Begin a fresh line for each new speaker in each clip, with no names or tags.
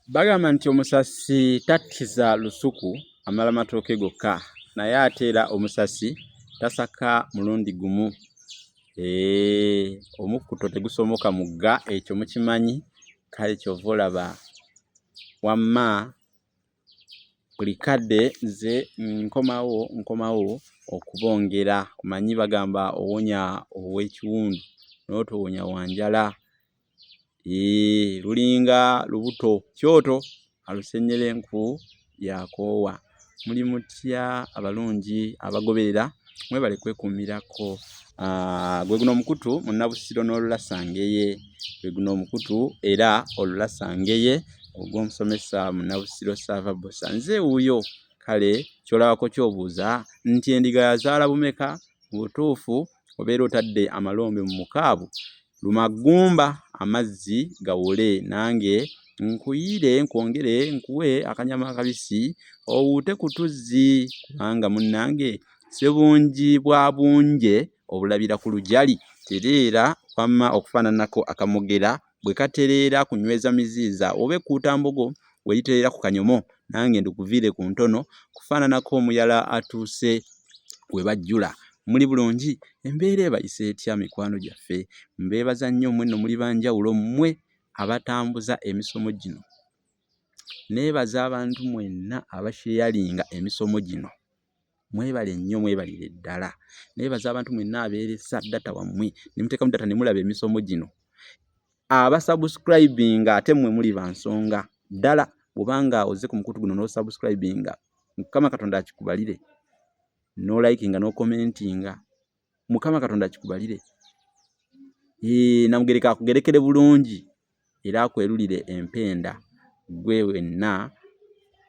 Bagamba nti omusasi tattiza lusuku amala matooke gokka naye ate era omusasi tasaka mulundi gumu. Omukkuto tegusomoka mugga, ekyo mukimanyi. Kale kyova olaba wamma buli kadde nze nkomawo okubongera. Omanyi bagamba owonya ow'ekiwundu n'otowonya wanjala. Lulinga lubuto kyoto alusenyere enku yakoowa. Muli mutya abalungi abagoberera, mwebale kwekuumirako. Gwe guno omukutu Munnabusiro n'Olulasangeye. Gwe guno omukutu era Olulasangeye ogw'omusomesa Munnabusiro Sava Bosa. Nze wuuyo. Kale kyolabako kyobuuza nti endiga yazaala bumeka? Mu butuufu obeera otadde amalombe mu mukaabu. Lumagumba amazzi gawole, nange nkuyire nkwongere nkuwe akanyama akabisi owuute ku tuzzi, kubanga munnange sebungi bwa bunje obulabira ku lujali. Tereera wamma okufaananako akamogera bwe katereera kunyweza miziiza oba ekkuutambogo bwe litereera ku kanyomo, nange ndukuviire ku ntono kufaananako omuyala atuuse we bajjula. Muli bulungi? Embeera ebayise etya mikwano gyaffe? Mbeebaza nnyo mwenno muli banjawulo mmwe abatambuza emisomo gino. Neebaza abantu mwenna abasheyalinga emisomo gino. Mwebale nnyo, mwebalire ddala. Neebaza abantu mwenna abeeresa data wammwe ne muteekamu data ne mulaba emisomo gino. Abasubscribinga ate mmwe muli bansonga ddala. Bw'obanga ozze ku mukutu guno n'osubscribinga, Mukama Katonda akikubalire. No likinga no commentinga, Mukama Katonda akikubalire. Namugereka akugerekere bulungi era akwerulire empenda. Gwe wenna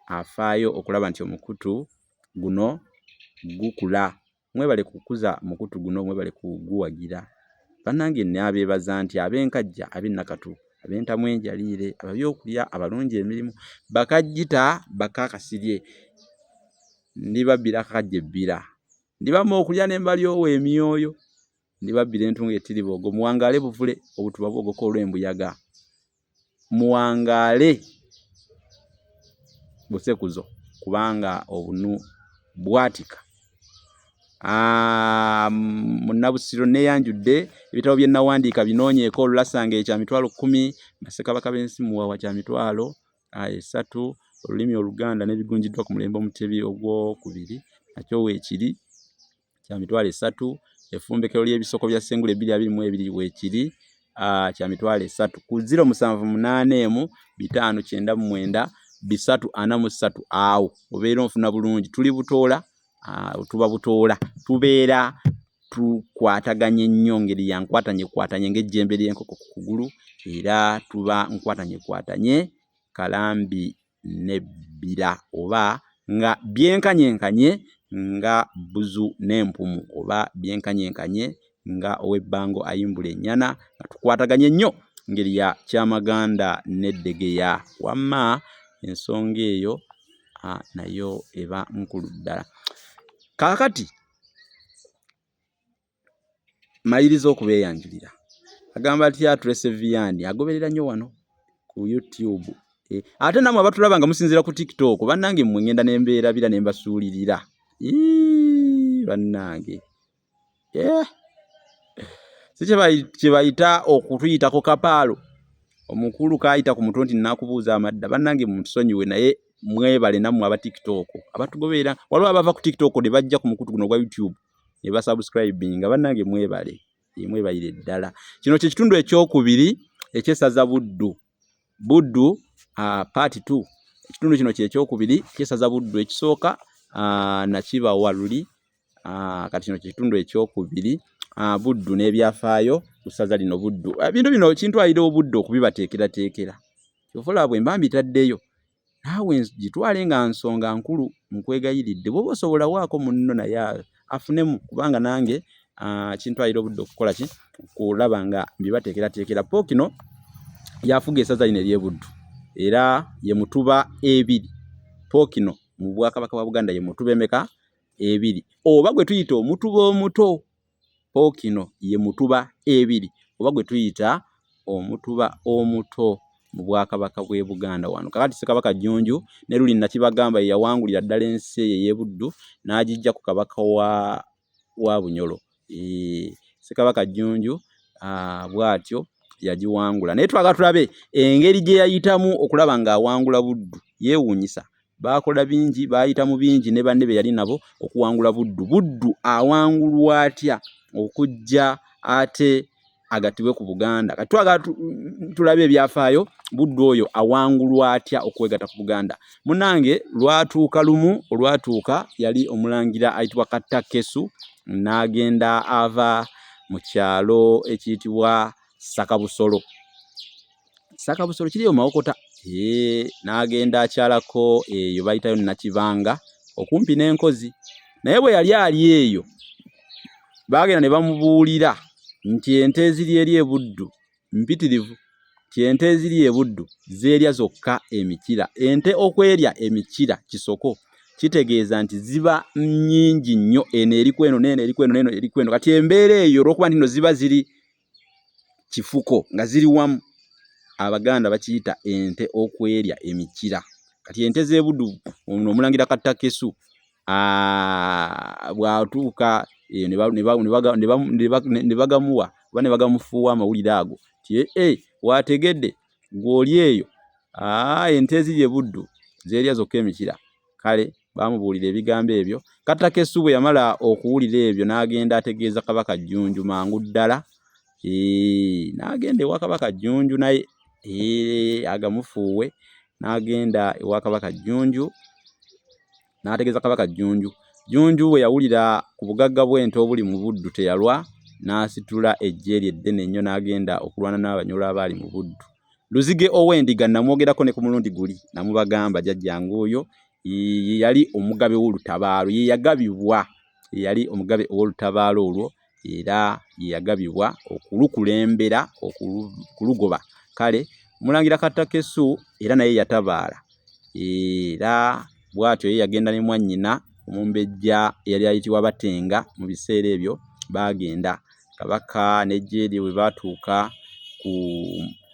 afaayo okulaba nti omukutu guno gukula. Mwebale kukuza mukutu guno, mwebale kuguwagira. Bannange n'abeebaza nti ab'enkajja, ab'ennakatu, ab'entamu enjaliire, ababyokulya, abalungi emirimu, bakajjita bakakasirye. Ndibabbira kakajja ebbira. Ndibama okulya ne mbalyowo emyoyo. Ndibabbira entungo ettiribogo. Muwangaale buvule obutuba bwogoka olw'embuyaga. Muwangaale busekuzo kubanga obunu bwatika. Munnabusiro neeyanjudde. Ebitabo bye nawandiika binoonyeeko. Olulasangeye kya mitwalo 10, Bassekabaka b'ensi Muwawa kya mitwalo 3, Olulimi Oluganda n'ebigunjiddwa ku mulembe Omutebi ogwokubiri nakyo weekiri kya mitwalo 3, Effumbekero ly'ebisoko bya Ssengule 222 weekiri kya mitwalo 3, ku 078 599 343. Awo obeera onfuna bulungi. Tuli butoola, tuba butoola, tubeera tukwataganye nnyo ngeri ya nkwatanye ng'ejjembe ly'enkoko ku kugulu, era tuba nkwatanye kalambi n'ebbira, oba nga byenkanyenkanye nga buzu n'empumu, oba byenkanyenkanye nga ow'ebbango ayimbula ennyana, nga tukwataganye nnyo ngeri ya Kyamaganda n'Eddegeya. Wamma ensonga eyo nayo eba nkulu ddala. Kaakati maliriza okubeeyanjulira. Agamba atya Tracy Vianney agoberera nnyo wano ku YouTube. Ate namwe abatulaba nga musinziira ku TikTok, bannange mmwe ngenda n'embeerabira ne mbasuulirira. Bannange si kye bayita okutuyitako kapaalo. Omukulu kaayita ku mutwe nti nnakubuuza amadda. Bannange mutusonyiwe, naye mwebale nammwe aba TikTok abatugoberera. Waliwo abava ku TikTok ne bajja ku mukutu guno gwa YouTube ne basubscribinga. Bannange mwebale, mwebalire ddala. Kino kye kitundu ekyokubiri eky'essaza Buddu part 2. Ekitundu kino ky'ekyokubiri ky'essaza Buddu. Ekisooka Nakibawa Luli. Kati kino kitundu ekyokubiri Buddu n'ebyafaayo ku ssaza lino Buddu. Ebintu bino kintwalira obudde okubibateekerateekera. Kyovola bwe mba mbitaddeyo naawe gitwale nga nsonga nkulu, nkwegayiridde. Bw'oba osobola waako munno naye afunemu, kubanga nange kintwalira obudde okukola ki, kulaba nga mbibateekerateekera. Pookino yafuga essaza lino ery'e Buddu era ye Mutuba 2. Pookino mu Bwakabaka bwa Buganda ye Mutuba emeka? 2. Oba gwe tuyita Omutuba omuto, Pookino ye Mutuba 2, oba gwe tuyita Omutuba omuto mu Bwakabaka bw'e Buganda wano. Kakati Ssekabaka Jjunju ne Luli Nakibagamba ye yawangulira ddala ensi ey'e Buddu n'agijja ku Kabaka wa Bunyoro. Ssekabaka Jjunju bw'atyo yagiwangula. Naye twagala tulabe engeri gye yayitamu okulaba ng'awangula Buddu. Yeewuunyisa. Baakola bingi, baayitamu bingi ne banne be yali nabo okuwangula Buddu. Buddu awangulwa atya okujja ate agatibwe ku Buganda? Kati twagala tulabe ebyafaayo Buddu oyo awangulwa atya okwegatta ku Buganda. Munnange lwatuuka lumu olwatuuka yali omulangira ayitibwa Kattakesu n'agenda ava mu kyalo ekiyitibwa Sakabusolo. Sakabusolo kiri mu Mawokota. N'agenda akyalako eyo bayitayo Nakibanga okumpi n'Enkozi. Naye bwe yali ali eyo baagenda ne bamubuulira nti ente eziri eri e Buddu mpitirivu, nti ente eziri e Buddu zeerya zokka emikira. Ente okwerya emikira Kisoko kitegeeza nti ziba nnyingi nnyo, eno eri kweno n'eno eri kweno n'eno eri kweno. Kati embeera eyo olw'okuba nti no ziba ziri kifuko nga ziri wamu, Abaganda bakiyita ente okwerya emikira. Kati ente z'e Buddu ono omulangira Kattakesu bw'atuuka ne bagamuwa oba ne bagamufuuwa amawulire ago nti wategedde gw'oli eyo ente eziri e Buddu zeerya zokka emikira. Kale baamubuulira ebigambo ebyo. Kattakesu bwe yamala okuwulira ebyo n'agenda ategeeza Kabaka Jjunju mangu ddala. N'agenda ewa Kabaka Jjunju naye agamufuuwe. N'agenda ewa Kabaka Jjunju n'ategeeza Kabaka Jjunju. Jjunju bwe yawulira ku bugagga bw'ente obuli mu Buddu teyalwa, n'asitula eggye lye eddene ennyo n'agenda okulwana n'Abanyoro abaali mu Buddu. Luzige ow'Endiga namwogerako ne ku mulundi guli namubagamba jjajjangu oyo yali omugabe w'olutabaalo, ye yagabibwa, yali omugabe w'olutabaalo olwo era ye yagabibwa okulukulembera okulugoba. Kale mulangira Kattakesu era naye yatabaala, era bw'atyo ye yagenda ne mwannyina Omumbejja eyali ayitibwa Batenga. Mu biseera ebyo baagenda Kabaka n'eggye lye bwe baatuuka ku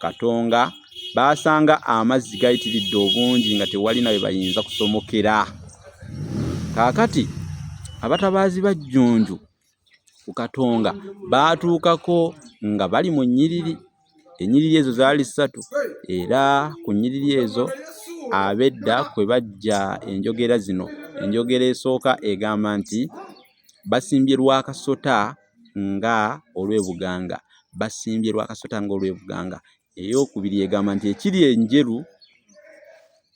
Katonga baasanga amazzi gayitiridde obungi nga tewali nawe bayinza kusomokera. Kaakati abatabaazi ba Jjunju ku Katonga baatuukako nga bali mu nnyiriri. Ennyiriri ezo zaali 3 era ku nnyiriri ezo abedda kwe bajja enjogera zino. Enjogera esooka egamba nti basimbye Lwakasota nga olw'Ebuganga, basimbye Lwakasota nga olw'Ebuganga. Ey'okubiri egamba nti ekiri enjeru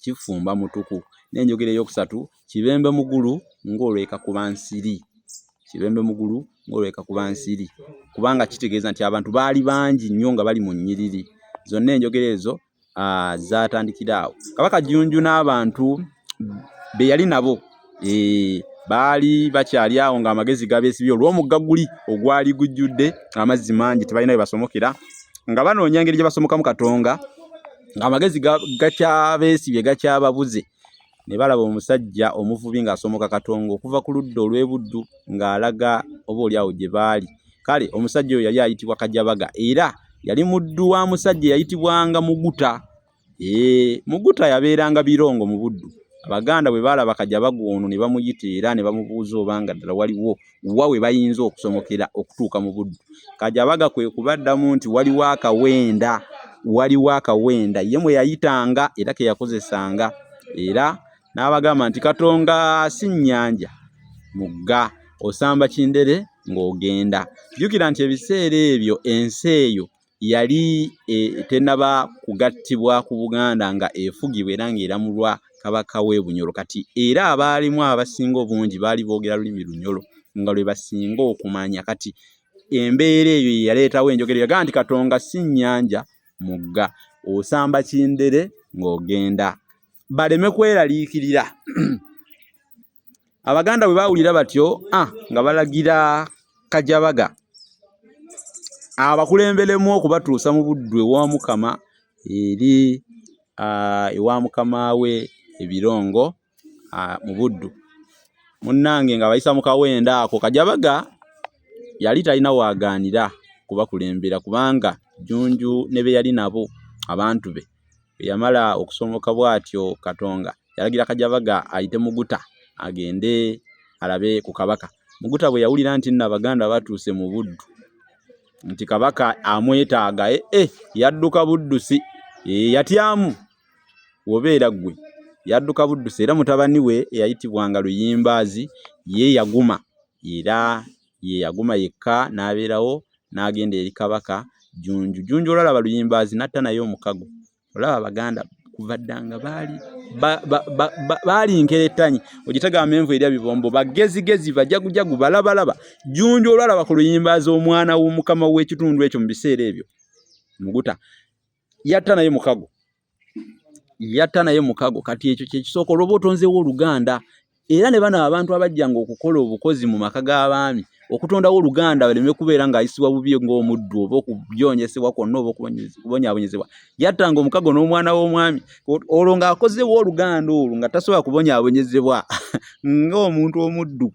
kifumba mutuku. N'enjogera ey'okusatu Kibembe mugulu ng'olw'Ekakuba nsiri, Kibembe mugulu ng'olw'Ekakuba nsiri, kubanga kitegeeza nti abantu baali bangi nnyo nga bali mu nnyiriri. Zonna enjogera ezo zaatandikira awo. Kabaka Jjunju n'abantu be yali nabo baali bakyali awo ng'amagezi gabeesibye olw'omugga guli ogwali gujjudde amazzi mangi tebalina we basomokera, nga banoonya engeri gye basomokamu Katonga ng'amagezi gakyabeesibye gakyababuze. Ne balaba omusajja omuvubi ng'asomoka Katonga okuva ku ludda olw'e Buddu ng'alaga oboolyawo gye baali. Kale omusajja oyo yali ayitibwa Kajabaga era yali muddu wa musajja eyayitibwanga Muguta. Muguta yabeeranga Birongo mu Buddu. Abaganda bwe baalaba Kajabaga ono ne bamuyita era ne bamubuuza obanga ddala waliwo wa we bayinza okusomokera okutuuka mu Buddu. Kajabaga kwe kubaddamu nti waliwo akawenda, waliwo akawenda ye mwe yayitanga era ke yakozesanga, era n'abagamba nti Katonga si nnyanja, mugga, osamba kindere ng'ogenda. Jjukira nti ebiseera ebyo ensi eyo yali tennaba kugattibwa ku Buganda nga efugibwa era ng'eramulwa Kabaka w'e Bunyoro. Kati era abaalimu abasinga obungi baali boogera lulimi Lunyoro nga lwe basinga okumanya. Kati embeera eyo ye yaleetawo enjogera yagamba nti Katonga si nnyanja, mugga, osamba kindere ng'ogenda. Baleme kweraliikirira. Abaganda bwe baawulira batyo nga balagira Kajabaga abakulemberemu okubatuusa mu Buddu ewa Mukama eri ewa Mukama we Ebirongo mu Buddu. Munnange nga bayisa mu kawenda ako, Kajabaga yali talina waaganira kubakulembera kubanga Jjunju ne be yali nabo abantu be yamala okusomoka bwatyo Katonga yalagira Kajabaga ayite Muguta agende alabe ku Kabaka. Muguta bwe yawulira nti Nabaganda batuuse mu Buddu nti Kabaka amwetaaga yadduka Buddusi yatyamu wobeera gwe yadduka Buddusi era mutabani we eyayitibwanga Luyimbaazi ye yaguma era ye yaguma yekka n'abeerawo n'agenda eri Kabaka Junju olaba Luyimbaazi natta naye omukago. Olaba Abaganda kuva ddanga baali nkerettanyi ogitega amenvu erya bibombo bagezigezi bajagujagu balabalaba. Junju olaba ku Luyimbaazi omwana w'omukama w'ekitundu ekyo mu biseera ebyo Muguta yatta naye mukago kati ekyo kye kisooka olwoba otonzeewo Oluganda era ne bano abantu abajjanga okukola obukozi mu maka g'abaami okutondawo Oluganda baleme kubeera ng'ayisibwa bubi ng'omuddu oba okubyonyesebwa kwonna oba okubonyaabonyezebwa. Yattanga omukago n'omwana w'omwami olwo ng'akozeewo Oluganda olwo nga tasobola kubonyaabonyezebwa ng'omuntu omuddu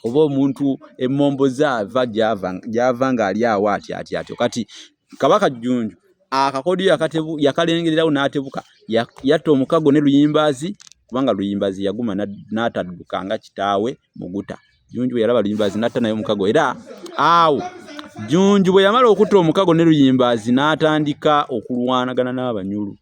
oba omuntu emmombo zaava gy'ava ng'ali awo atyo. Kati Kabaka Junju akakodyo yakalengererawo n'atebuka yatta omukago ne Luyimbaazi kubanga Luyimbaazi yaguma n'atadduka nga kitaawe Muguta. Junju yalaba Luyimbaazi natta naye omukago era awo Junju bwe yamala okutta omukago ne Luyimbaazi n'atandika okulwanagana n'Abanyulu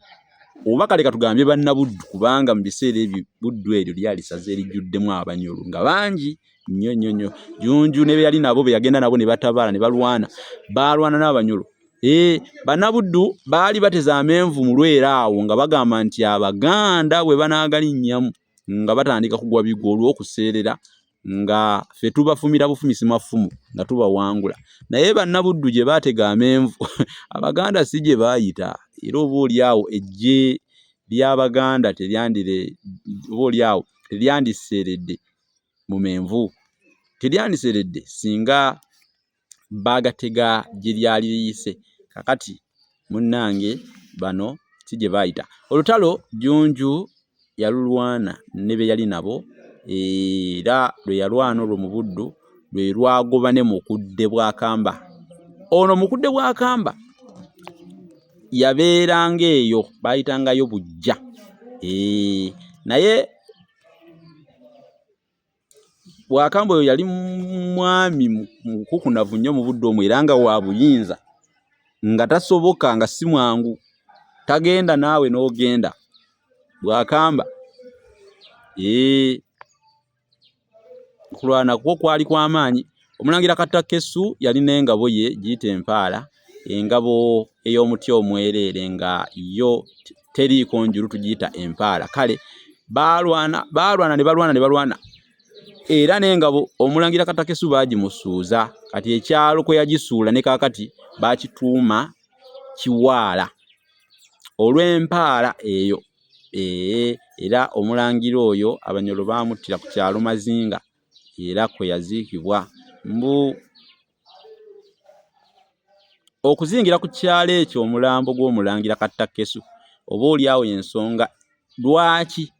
oba kale katugambye Bannabuddu kubanga mu biseera ebyo Buddu eryo lyali saze erijjuddemu Abanyulu nga bangi nnyo. Junju ne be yali nabo be yagenda nabo ne batabaala ne balwana n'Abanyulu. Bannabuddu baali bateza amenvu mu Lwera awo nga bagamba nti Abaganda bwe banaagalinnyamu nga batandika kugwa bigwo olw'okuseerera nga ffe tubafumira bufumisi mafumu nga tubawangula. Naye Bannabuddu gye baatega amenvu Abaganda si gye baayita era oboolyawo ejje ly'Abaganda teryandiseeredde mu menvu teryandiseeredde singa baagatega gye lyali liyise. Kakati munnange bano si gye baayita. Olutalo Junju yalulwana ne be yali nabo era lwe yalwana olwo mu Buddu lwe lwagoba ne Mukudde Bwakamba. Ono Mukudde Bwakamba yabeeranga eyo baayitangayo Bujja naye Bwakamba oyo yali mwami mukukunavu nnyo mu Buddu omwo era nga wa buyinza nga tasoboka nga si mwangu tagenda naawe n'ogenda Bwakamba kulwana kwo kwali kw'amaanyi. Omulangira Kattakesu yalina engabo ye giyita Empaala engabo ey'omuti omwereere nga yo teriiko njulu tugiyita Empaala. Kale baalwana ne balwana era n'engabo Omulangira Kattakesu baagimusuuza kati ekyalo kwe yagisuula ne kaakati baakituuma Kiwaala olw'Empaala eyo. Era Omulangira oyo Abanyolo baamuttira ku kyalo Mazinga era kwe yaziikibwa. Okuzingira ku kyalo ekyo omulambo gw'Omulangira Kattakesu oba oliawo ensonga lwaki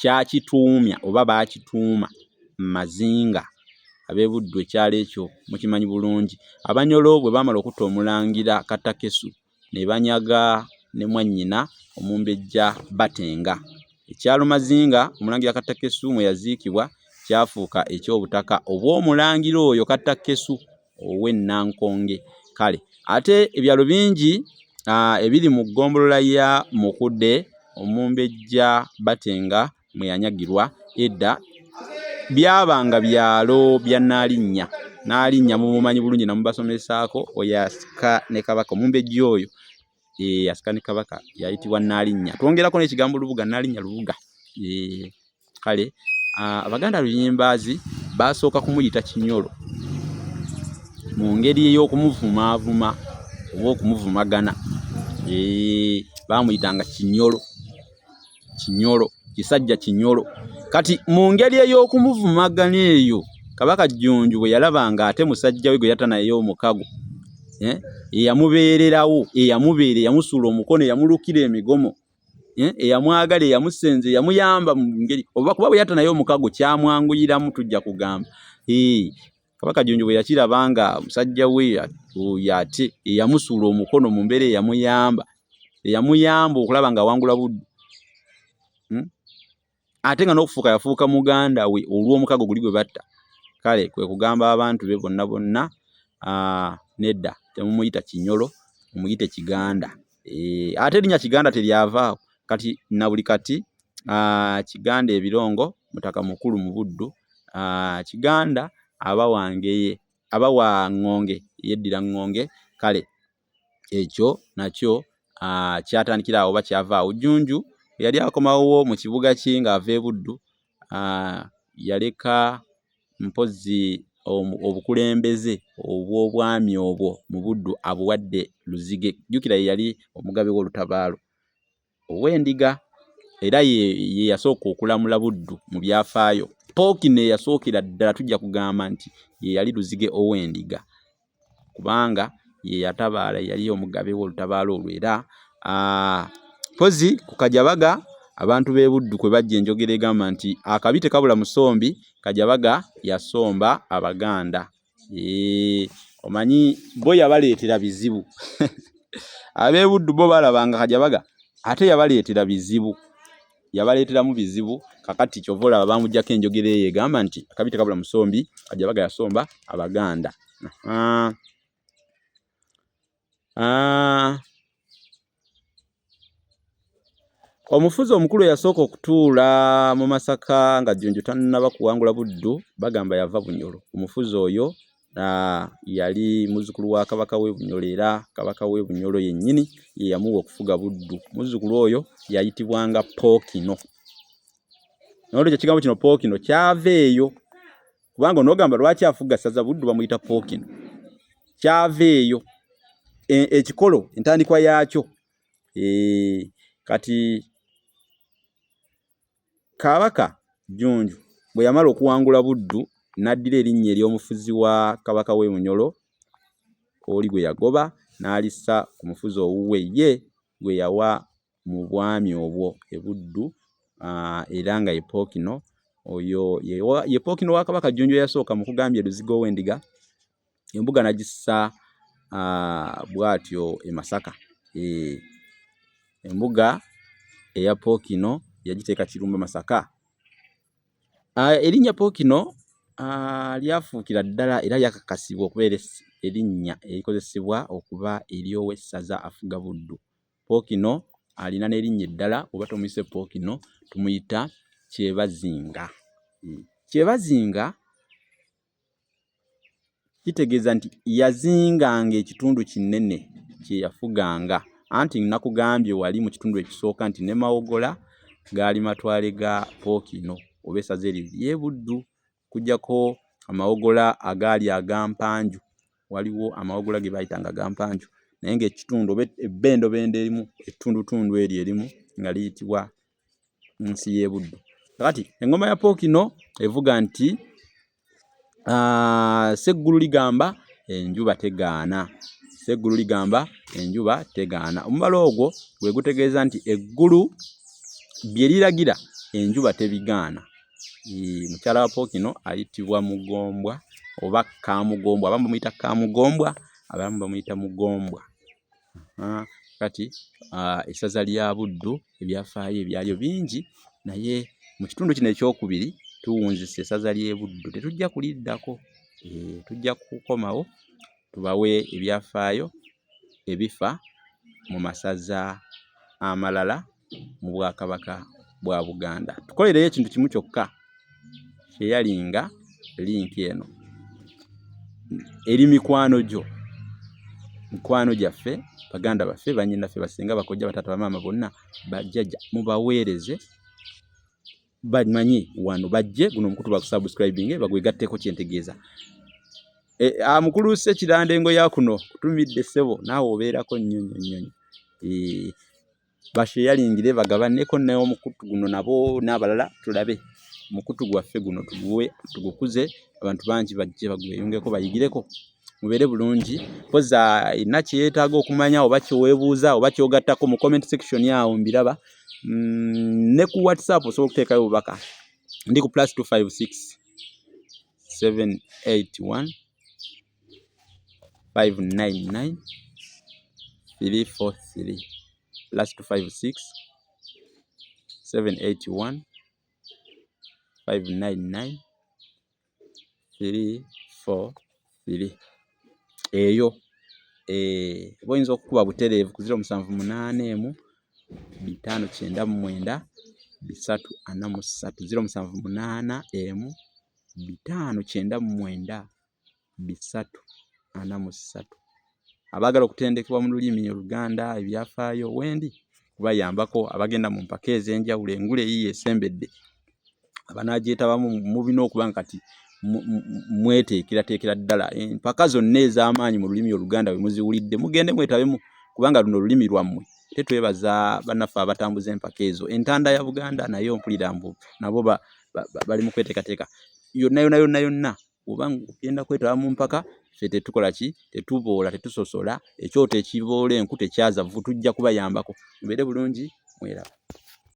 kyakituumya oba baakituuma Mazinga. Ab'e Buddu ekyalo ekyo mukimanyi bulungi. Abanyolo bwe baamala okutta Omulangira Kattakesu ne banyaga ne mwannyina Omumbejja Batenga. Ekyalo Mazinga Omulangira Kattakesu mwe yaziikibwa kyafuuka eky'obutaka obw'Omulangira oyo Kattakesu ow'Ennankonge. Kale ate ebyalo bingi ebiri mu ggombolola ya Mukudde Omumbejja Batenga mwe yanyagirwa edda byabanga byalo bya Naalinnya. Naalinnya mumumanyi bulungi namubasomesaako oyasika ne Kabaka Omumbejja oyo yasika ne Kabaka yayitibwa Naalinnya. Twongerako n'ekigambo Lubuga Naalinnya Lubuga. Kale Abaganda Luyimbaazi basooka kumuyita Kinyolo mu ngeri ey'okumuvumaavuma oba okumuvumagana. Baamuyitanga Kinyolo kisajja Kinyolo. Kati mu ngeri ey'okumuvumagana eyo Kabaka Junju bwe yalabanga ate musajja we gwe yatta naye omukago eyamubeererawo eyamusuula omukono eyamulukira emigomo eyamwagala eyamusenze eyamuyamba mu ngeri oba kuba bwe yatta naye omukago kyamwanguyiramu tujja kugamba. Kabaka Junju bwe yakirabanga musajja we oyo ate eyamusuula omukono mu mbeera eyamuyamba eyamuyamba okulaba nga wangula Buddu. Ate nga n'okufuuka yafuuka muganda we olw'omukago guli gwe batta. Kale kwe kugamba abantu be bonna nedda temumuyita Kinyolo, mumuyite Kiganda. Ate erinnya Kiganda teryavaawo. Kati na buli kati Kiganda Ebirongo mutaka mukulu mu Buddu. Kiganda aba wa Ngonge, yeddira Ngonge. Kale ekyo nakyo kyatandikira awo bakyavaawo. Jjunju yali akomawo mu kibuga kye ng'ava e Buddu, yaleka mpozi obukulembeze obw'obwami obwo mu Buddu abuwadde Luzige. Jjukira ye yali omugabe w'olutabaalo ow'endiga, era ye yasooka okulamula Buddu mu byafaayo. Pookino yasookera ddala tujja kugamba nti ye yali Luzige ow'endiga, kubanga ye yatabaala, yali omugabe w'olutabaalo olwo. Era pozi ku Kajabaga abantu b'e Buddu kwe bajja enjogera egamba nti akabi tekabula musombi, Kajabaga yasomba Abaganda. Omanyi bo yabaleetera bizibu. Ab'e Buddu bo balabanga Kajabaga ate yabaleetera bizibu, yabaleeteramu bizibu. Kakati kyova olaba bamuggyako enjogera eyo egamba nti akabi tekabula musombi, Kajabaga yasomba Abaganda. Omufuzi omukulu eyasooka okutuula mu Masaka nga Jjunju tannaba kuwangula Buddu bagamba yava Bunyolo. Omufuzi oyo yali muzzukulu wa Kabaka w'e Bunyolo, era Kabaka w'e Bunyolo yennyini ye yamuwa okufuga Buddu. Muzzukulu oyo yayitibwanga Pookino. Nolwekyo ekigambo kino Pookino kyava eyo, kubanga onogamba lwaki afuga ssaza Buddu bamuyita Pookino. Kyava eyo ekikolo, entandikwa yaakyo. Kati Kabaka Jjunju bwe yamala okuwangula Buddu n'addira erinnya ery'omufuzi wa Kabaka w'e Bunyolo oli gwe yagoba, n'alissa ku mufuzi owuwe ye gwe yawa mu bwami obwo e Buddu, era nga ye Pookino. Oyo ye Pookino wa Kabaka Jjunju eyasooka mu kugambya Luzige ow'endiga. Embuga nagissa bw'atyo e Masaka. Embuga eya Pookino yagiteeka Kirumba Masaka. Erinnya Pookino lyafuukira ddala era lyakakasibwa okubeera erinnya erikozesebwa okuba ery'owessaza afuga Buddu. Pookino alina n'erinnya eddala, oba tumuyise Pookino tumuyita Kyebazinga. Kyebazinga kitegeeza nti yazinganga ekitundu kinene kye yafuganga. Anti nakugambye wali mu kitundu ekisooka nti ne Mawogola gaali matwale ga Pookino oba essaza eryo ly'e Buddu, kujjako Amawogola agaali agampanju. Waliwo Amawogola ge baayitanga agampanju, naye ng'ekitundu oba ebbendobendo erimu, ettundutundu eryo erimu nga liyitibwa nsi y'e Buddu. Kati engoma ya Pookino evuga nti Sseggulu ligamba enjuba tegaana. Sseggulu ligamba enjuba tegaana. Omubala ogwo gwe gutegeeza nti eggulu bye liragira enjuba tebigaana. Mukyala wa Pookino ayitibwa Mugombwa oba Kaamugombwa. Abamu bamuyita Kaamugombwa, abamu bamuyita Mugombwa. Kati essaza lya Buddu ebyafaayo ebyalyo bingi, naye mu kitundu kino ekyokubiri tuwunzise essaza ly'e Buddu. Tetujja kuliddako, tujja kukomawo tubawe ebyafaayo ebifa mu masaza amalala mu Bwakabaka bwa Buganda. Tukolereyo ekintu kimu kyokka kyeyalinga linki eno eri mikwano gyo, mikwano gyaffe, baganda baffe, bannyinaffe, basenga, bakojja, bataata, bamaama, bonna bajjajja, mubaweereze bamanyi wano, bajje guno omukutu bakusubscribinge bagwegatteko kyentegeeza. Mukulu Ssekirandengo ya kuno kutumidde ssebo, naawe obeerako nnyonyi. Basheyalingire bagabaneko n'omukutu guno nabo n'abalala tulabe mukutu gwaffe guno tugukuze, abantu bangi bajje bagweyungeko bayigireko. Mubeere bulungi. Poza ina kyetaaga okumanya oba kyeweebuuza oba kyogattako mu comment section yawo mbiraba. Ne ku WhatsApp osobola okuteekayo obubaka. Ndi ku +256 781 599 343 last 56 781 599 343 eyo boyinza okukuba butereevu ku 078 599 343 078 599 343 abaagala okutendekebwa mu lulimi Oluganda ebyafaayo wendi kubayambako abagenda mu mpaka ez'enjawulo engule eyiye esembedde abanaagyetabamu mubina okuba kati mweteekerateekera ddala empaka zonna ez'amaanyi mu lulimi Oluganda bwe muziwulidde mugende mwetabemu kubanga luno olulimi lwammwe tetwebaza bannaffe abatambuza empaka ezo entanda ya Buganda nayo mpulira mbu nabo bali mu kweteekateeka yonna oba ngenda kwetaba mu mpaka ffe tetukola ki tetuboola tetusosola ekyoto ekiboola enku tekyaza tujja kubayambako mubeere bulungi mweraba